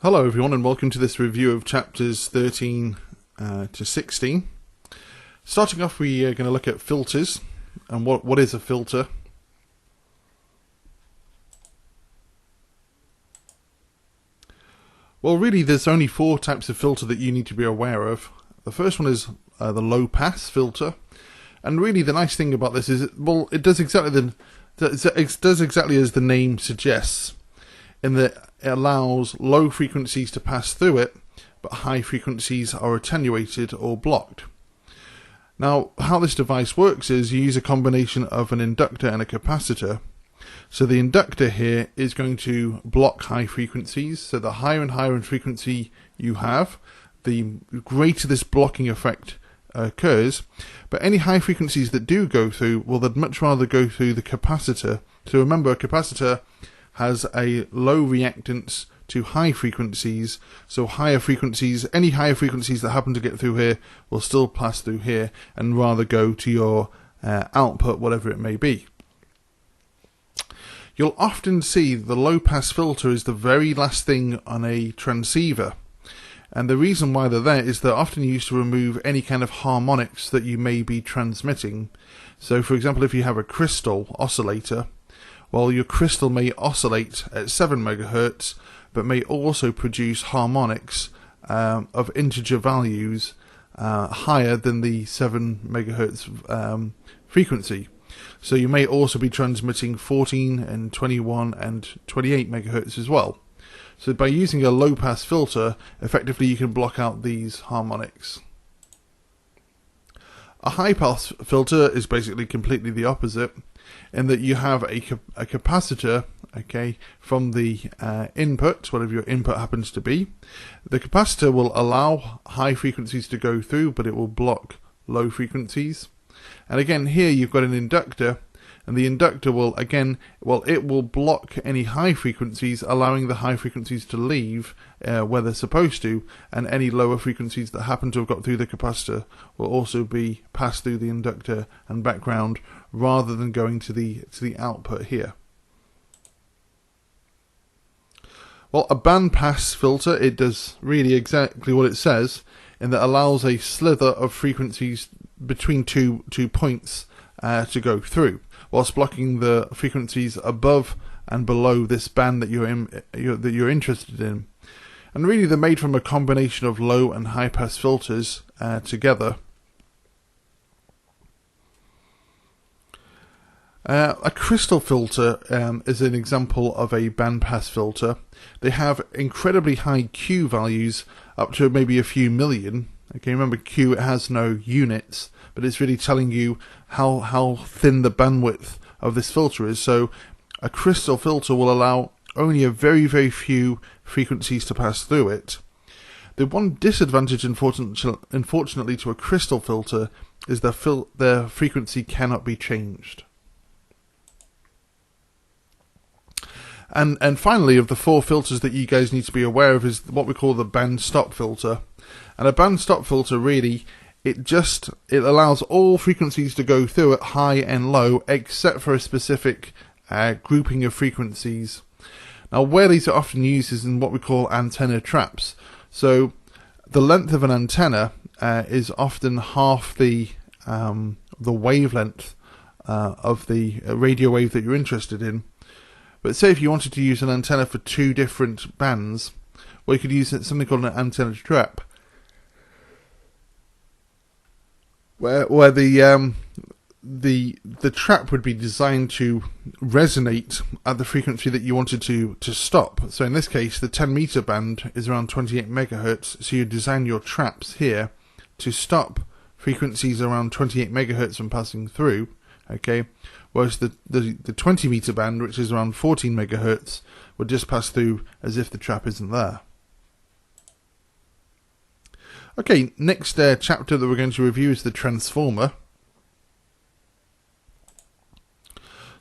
Hello everyone, and welcome to this review of chapters 13 to 16. Starting off, we are going to look at filters and what is a filter. Well, really there's only four types of filter that you need to be aware of. The first one is the low pass filter, and really the nice thing about this is it does exactly as the name suggests, in that it allows low frequencies to pass through it, but high frequencies are attenuated or blocked. Now, how this device works is you use a combination of an inductor and a capacitor. So the inductor here is going to block high frequencies, so the higher and higher in frequency you have, the greater this blocking effect occurs. But any high frequencies that do go through, well, they'd much rather go through the capacitor. So remember, a capacitor has a low reactance to high frequencies, so higher frequencies, any higher frequencies that happen to get through here will still pass through here and rather go to your output, whatever it may be. You'll often see the low pass filter is the very last thing on a transceiver, and the reason why they're there is they're often used to remove any kind of harmonics that you may be transmitting. So for example, if you have a crystal oscillator, well, your crystal may oscillate at 7 MHz, but may also produce harmonics of integer values higher than the 7 MHz frequency. So you may also be transmitting 14 and 21 and 28 MHz as well. So by using a low pass filter, effectively you can block out these harmonics. A high pass filter is basically completely the opposite, in that you have a capacitor, okay, from the input, whatever your input happens to be. The capacitor will allow high frequencies to go through, but it will block low frequencies. And again, here you've got an inductor, and the inductor will, again, well, it will block any high frequencies, allowing the high frequencies to leave where they're supposed to, and any lower frequencies that happen to have got through the capacitor will also be passed through the inductor and background, rather than going to the output here. Well, a band pass filter, it does really exactly what it says, in that it allows a slither of frequencies between two points to go through, whilst blocking the frequencies above and below this band that you're interested in. And really they're made from a combination of low and high pass filters together. A crystal filter is an example of a bandpass filter. They have incredibly high Q values, up to maybe a few million. Okay, remember Q, it has no units, but it's really telling you how thin the bandwidth of this filter is. So a crystal filter will allow only a very, very few frequencies to pass through it. The one disadvantage, unfortunately, to a crystal filter is their frequency cannot be changed. And finally, of the four filters that you guys need to be aware of is what we call the band stop filter. And a band stop filter, really, it allows all frequencies to go through it, high and low, except for a specific grouping of frequencies. Now, where these are often used is in what we call antenna traps. So the length of an antenna is often half the wavelength of the radio wave that you're interested in. But say if you wanted to use an antenna for two different bands, well, you could use something called an antenna trap, where the trap would be designed to resonate at the frequency that you wanted to stop. So in this case, the 10 meter band is around 28 megahertz. So you design your traps here to stop frequencies around 28 megahertz from passing through. Okay, whereas the 20 meter band, which is around 14 megahertz, would just pass through as if the trap isn't there. Okay, next chapter that we're going to review is the transformer.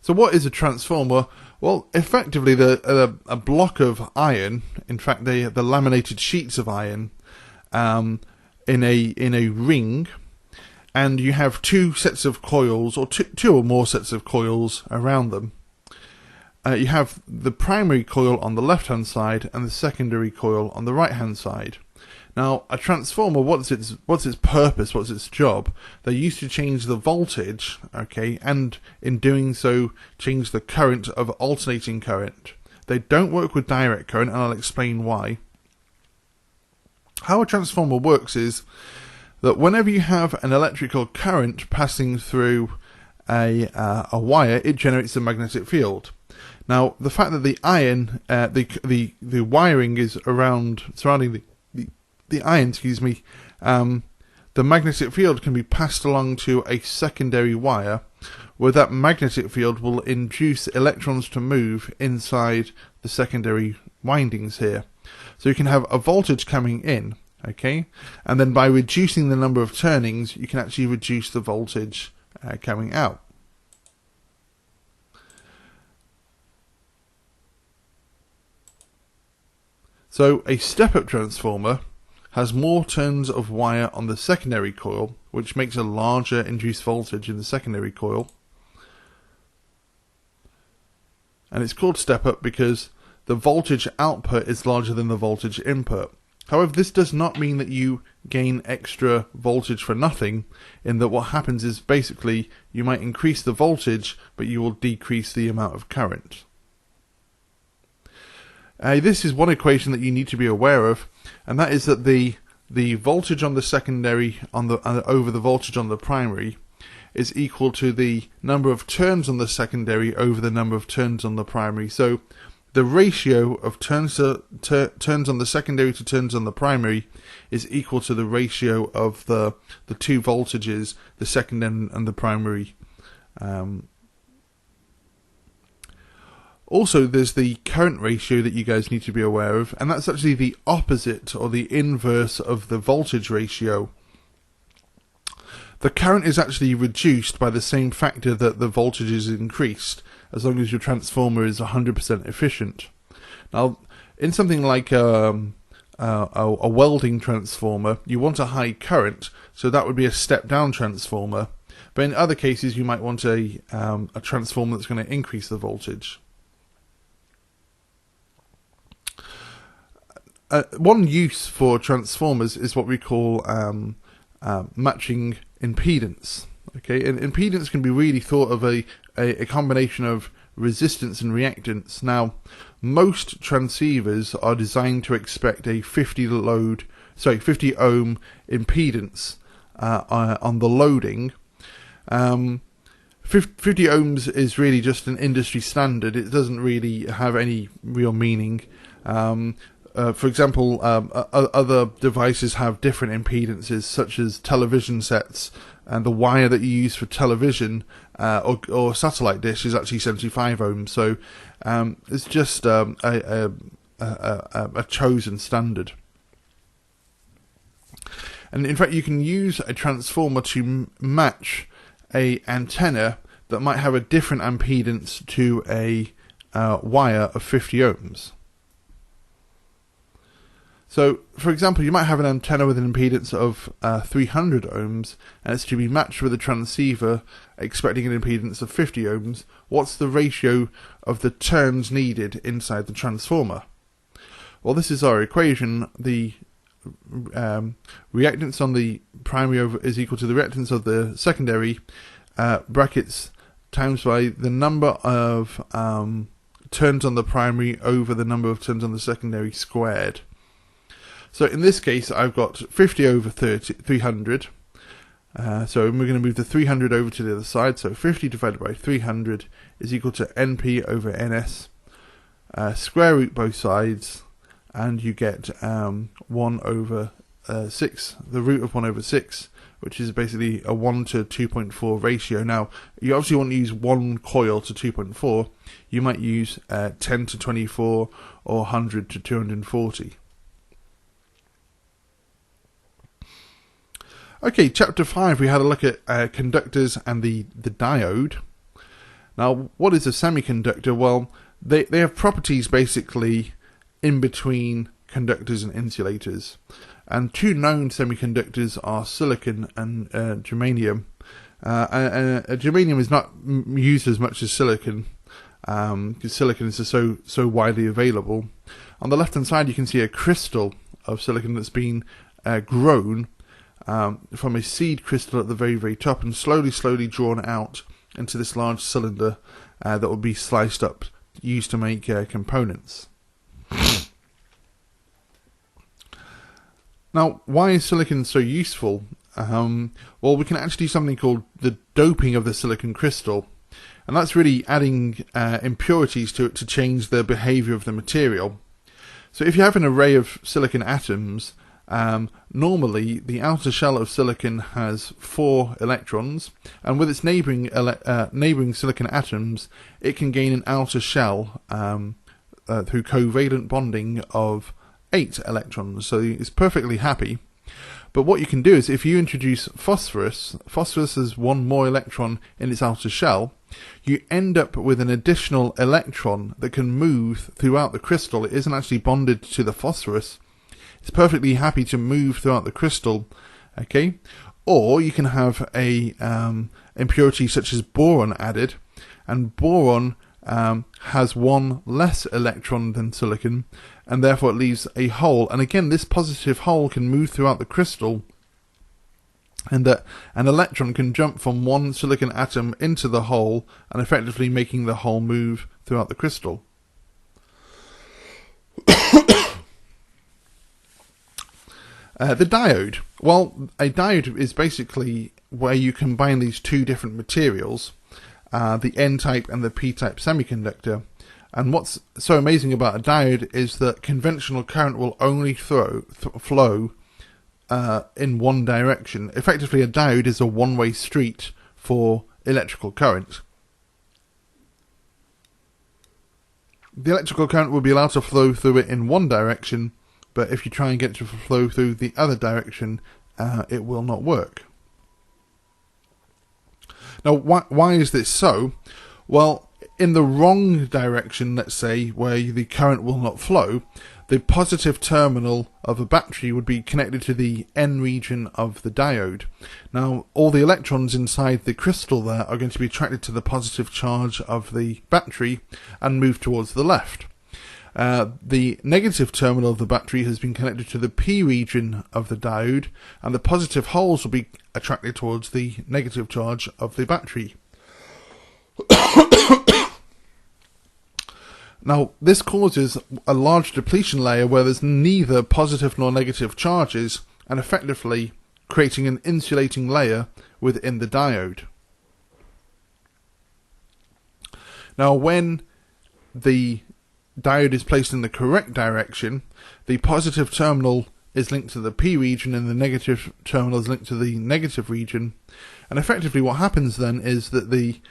So what is a transformer? Well, effectively a block of iron, in fact the laminated sheets of iron in a ring, and you have two sets of coils, or two or more sets of coils around them. you have the primary coil on the left hand side and the secondary coil on the right hand side. Now, a transformer, what's its purpose, what's its job? They used to change the voltage, okay, and in doing so, change the current of alternating current. They don't work with direct current, and I'll explain why. How a transformer works is that whenever you have an electrical current passing through a wire, it generates a magnetic field. Now, the fact that the iron, the wiring is surrounding the iron, the magnetic field can be passed along to a secondary wire, where that magnetic field will induce electrons to move inside the secondary windings here. So you can have a voltage coming in, okay, and then by reducing the number of turnings, you can actually reduce the voltage coming out. So a step-up transformer has more turns of wire on the secondary coil, which makes a larger induced voltage in the secondary coil. And it's called step-up because the voltage output is larger than the voltage input. However, this does not mean that you gain extra voltage for nothing, in that what happens is basically you might increase the voltage, but you will decrease the amount of current. This is one equation that you need to be aware of, and that is that the voltage on the secondary over the voltage on the primary is equal to the number of turns on the secondary over the number of turns on the primary. So the ratio of turns on the secondary to turns on the primary is equal to the ratio of the two voltages, the second and the primary. Also, there's the current ratio that you guys need to be aware of, and that's actually the opposite or the inverse of the voltage ratio. The current is actually reduced by the same factor that the voltage is increased, as long as your transformer is 100% efficient. Now, in something like a welding transformer, you want a high current, so that would be a step-down transformer. But in other cases, you might want a transformer that's going to increase the voltage. One use for transformers is what we call matching impedance. Okay, and impedance can be really thought of a combination of resistance and reactance. Now, most transceivers are designed to expect a 50 ohm impedance on the loading. 50 ohms is really just an industry standard. It doesn't really have any real meaning. For example, other devices have different impedances, such as television sets, and the wire that you use for television or satellite dish is actually 75 ohms. So it's just a chosen standard. And in fact, you can use a transformer to match a antenna that might have a different impedance to a wire of 50 ohms. So, for example, you might have an antenna with an impedance of 300 ohms, and it's to be matched with a transceiver expecting an impedance of 50 ohms. What's the ratio of the turns needed inside the transformer? Well, this is our equation. The reactance on the primary is equal to the reactance of the secondary, brackets times by the number of turns on the primary over the number of turns on the secondary squared. So in this case, I've got 50 over 300. So we're going to move the 300 over to the other side. So 50 divided by 300 is equal to NP over NS. Square root both sides, and you get 1 over 6, the root of 1 over 6, which is basically a 1 to 2.4 ratio. Now, you obviously want to use one coil to 2.4. You might use 10 to 24 or 100 to 240. Okay, chapter 5, we had a look at conductors and the diode. Now, what is a semiconductor? Well, they have properties basically in between conductors and insulators. And two known semiconductors are silicon and germanium. Germanium is not used as much as silicon. because silicon is so widely available. On the left hand side you can see a crystal of silicon that's been grown from a seed crystal at the very top and slowly drawn out into this large cylinder that will be sliced up, used to make components. Now, why is silicon so useful? Well, we can actually do something called the doping of the silicon crystal, and that's really adding impurities to it to change the behavior of the material. So if you have an array of silicon atoms, normally the outer shell of silicon has 4 electrons, and with its neighbouring silicon atoms, it can gain an outer shell through covalent bonding of 8 electrons, so it's perfectly happy. But what you can do is, if you introduce phosphorus has 1 more electron in its outer shell, you end up with an additional electron that can move throughout the crystal. It isn't actually bonded to the phosphorus. It's perfectly happy to move throughout the crystal, okay? Or you can have a impurity such as boron added, and boron has 1 less electron than silicon, and therefore it leaves a hole. And again, this positive hole can move throughout the crystal, and that an electron can jump from 1 silicon atom into the hole, and effectively making the hole move throughout the crystal. The diode. Well, a diode is basically where you combine these 2 different materials, the N-type and the P-type semiconductor. And what's so amazing about a diode is that conventional current will only flow in one direction. Effectively, a diode is a one-way street for electrical current. The electrical current will be allowed to flow through it in one direction, but if you try and get it to flow through the other direction, it will not work. Now, why is this so? Well, in the wrong direction, let's say, where the current will not flow, the positive terminal of a battery would be connected to the N region of the diode. Now, all the electrons inside the crystal there are going to be attracted to the positive charge of the battery and move towards the left. The negative terminal of the battery has been connected to the P region of the diode, and the positive holes will be attracted towards the negative charge of the battery. Now, this causes a large depletion layer where there's neither positive nor negative charges, and effectively creating an insulating layer within the diode. Now, when the diode is placed in the correct direction, the positive terminal is linked to the P region and the negative terminal is linked to the negative region, and effectively what happens then is that the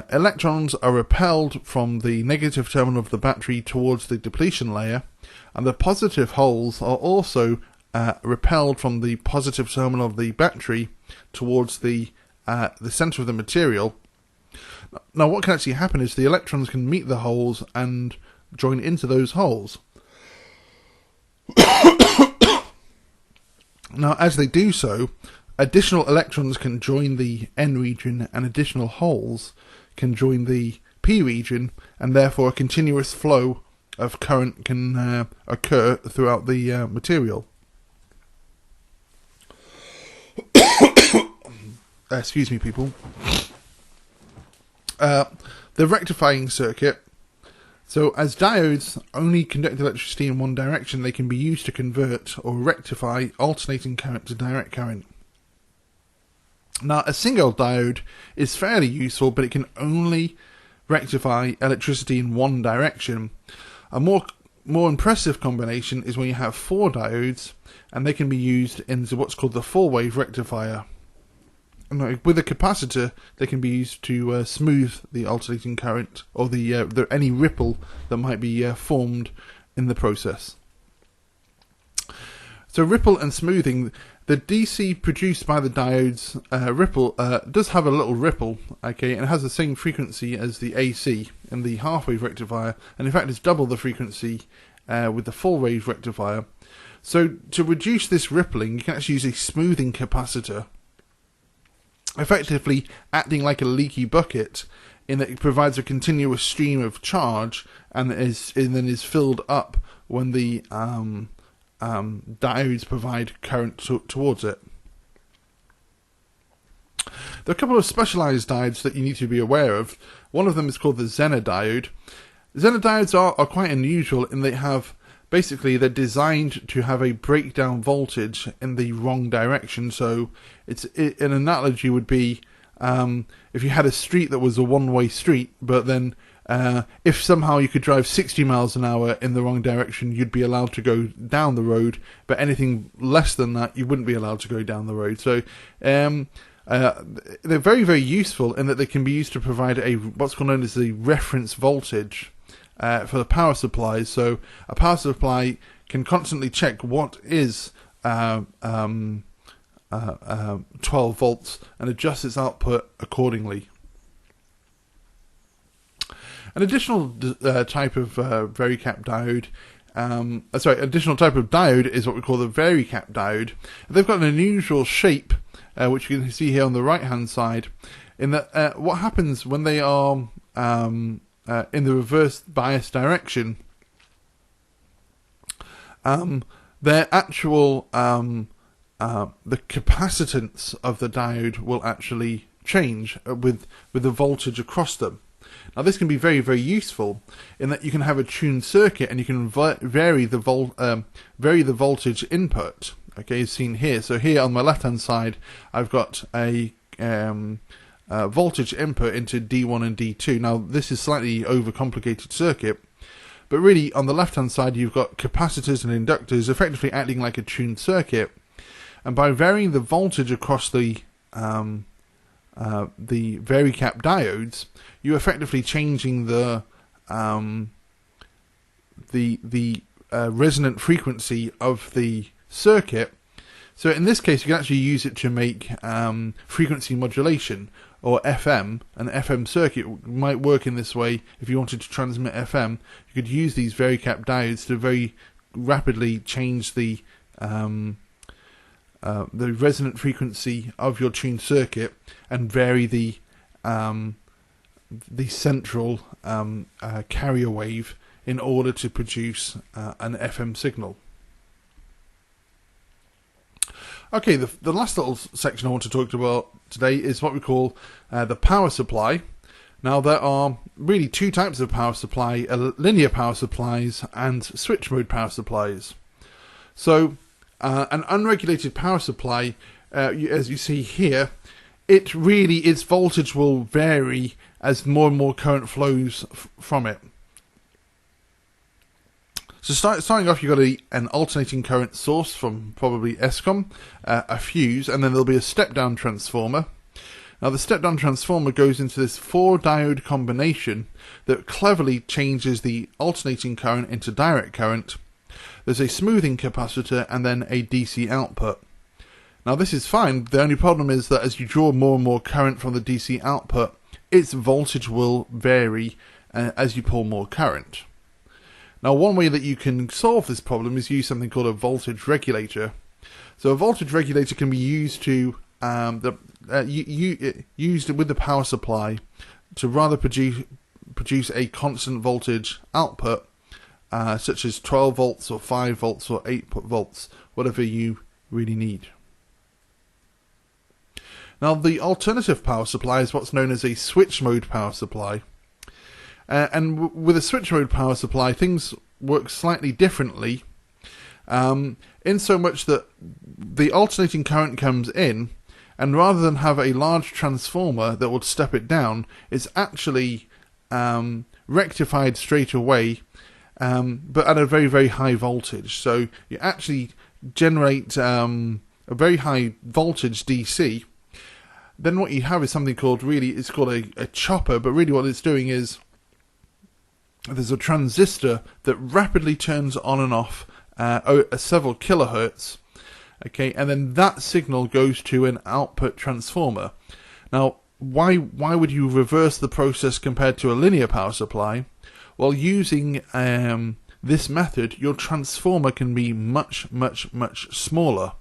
electrons are repelled from the negative terminal of the battery towards the depletion layer, and the positive holes are also repelled from the positive terminal of the battery towards the center of the material. Now, what can actually happen is the electrons can meet the holes and join into those holes. Now, as they do so, additional electrons can join the N region and additional holes can join the P region, and therefore a continuous flow of current can occur throughout the material. Excuse me, people. The rectifying circuit. So, as diodes only conduct electricity in one direction, they can be used to convert or rectify alternating current to direct current. Now, a single diode is fairly useful, but it can only rectify electricity in one direction. A more impressive combination is when you have 4 diodes, and they can be used in what's called the 4-wave rectifier. And with a capacitor, they can be used to smooth the alternating current or any ripple that might be formed in the process. So ripple and smoothing, the DC produced by the diodes ripple does have a little ripple, okay, and it has the same frequency as the AC in the half-wave rectifier, and in fact it's double the frequency with the full-wave rectifier. So to reduce this rippling, you can actually use a smoothing capacitor, effectively acting like a leaky bucket in that it provides a continuous stream of charge and then is filled up when the diodes provide current towards it. There are a couple of specialized diodes that you need to be aware of. One of them is called the Zener Diode. Zener diodes are quite unusual in they have, basically they're designed to have a breakdown voltage in the wrong direction. So an analogy would be if you had a street that was a one-way street, but then if somehow you could drive 60 miles an hour in the wrong direction, you'd be allowed to go down the road, but anything less than that, you wouldn't be allowed to go down the road. So they're very, very useful in that they can be used to provide what's known as the reference voltage for the power supplies. So a power supply can constantly check what is 12 volts and adjust its output accordingly. An additional type of Varicap diode, additional type of diode is what we call the Varicap diode. They've got an unusual shape, which you can see here on the right-hand side, in that what happens when they are in the reverse bias direction, their actual the capacitance of the diode will actually change with the voltage across them. Now this can be very, very useful in that you can have a tuned circuit and you can vary the voltage input. Okay, as seen here. So here on my left-hand side, I've got a voltage input into D1 and D2. Now this is slightly overcomplicated circuit, but really on the left-hand side you've got capacitors and inductors effectively acting like a tuned circuit, and by varying the voltage across the Varicap diodes, you're effectively changing the resonant frequency of the circuit. So in this case, you can actually use it to make frequency modulation, or FM. An FM circuit might work in this way. If you wanted to transmit FM, you could use these Varicap diodes to very rapidly change the resonant frequency of your tuned circuit and vary the central carrier wave in order to produce an FM signal. Okay, the last little section I want to talk about today is what we call the power supply. Now there are really two types of power supply: linear power supplies and switch mode power supplies. So an unregulated power supply, as you see here, its voltage will vary as more and more current flows from it. So starting off, you've got an alternating current source from probably ESCOM, a fuse, and then there'll be a step-down transformer. Now the step-down transformer goes into this 4-diode combination that cleverly changes the alternating current into direct current. There's a smoothing capacitor and then a DC output. Now this is fine. The only problem is that as you draw more and more current from the DC output, its voltage will vary as you pull more current. Now one way that you can solve this problem is use something called a voltage regulator. So a voltage regulator can be used to used with the power supply to rather produce a constant voltage output, such as 12 volts or 5 volts or 8 volts, whatever you really need. Now the alternative power supply is what's known as a switch mode power supply. And with a switch mode power supply, things work slightly differently, in so much that the alternating current comes in, and rather than have a large transformer that would step it down, it's actually rectified straight away, but at a very, very high voltage. So you actually generate a very high voltage DC. Then what you have is something called, it's called a chopper, but really what it's doing is there's a transistor that rapidly turns on and off several kilohertz, okay, and then that signal goes to an output transformer. Now, why would you reverse the process compared to a linear power supply? Well, using this method, your transformer can be much, much, much smaller.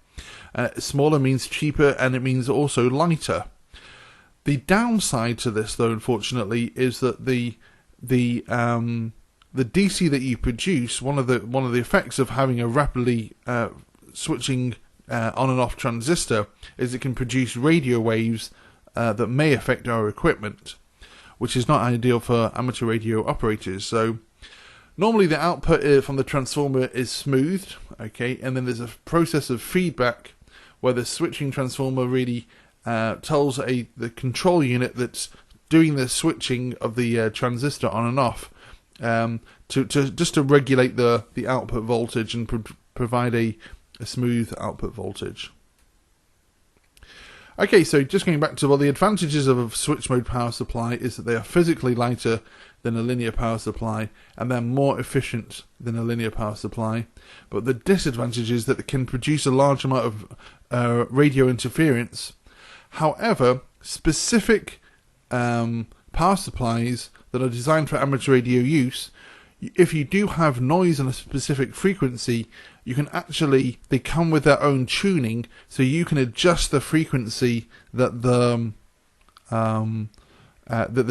Smaller means cheaper, and it means also lighter. The downside to this, though, unfortunately, is that the DC that you produce, one of the effects of having a rapidly switching on and off transistor is it can produce radio waves that may affect our equipment, which is not ideal for amateur radio operators. So normally the output from the transformer is smoothed, okay, and then there's a process of feedback where the switching transformer really tells the control unit that's doing the switching of the transistor on and off to regulate the output voltage and provide a smooth output voltage. Okay, so just going back to, well, the advantages of a switch mode power supply is that they are physically lighter than a linear power supply and they're more efficient than a linear power supply. But the disadvantage is that it can produce a large amount of radio interference. However, specific power supplies that are designed for amateur radio use, if you do have noise on a specific frequency, you can they come with their own tuning, so you can adjust the frequency that the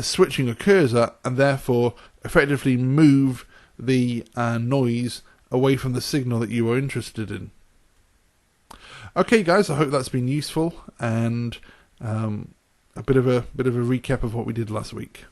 switching occurs at, and therefore effectively move the noise away from the signal that you are interested in. Okay, guys, I hope that's been useful and a bit of a recap of what we did last week.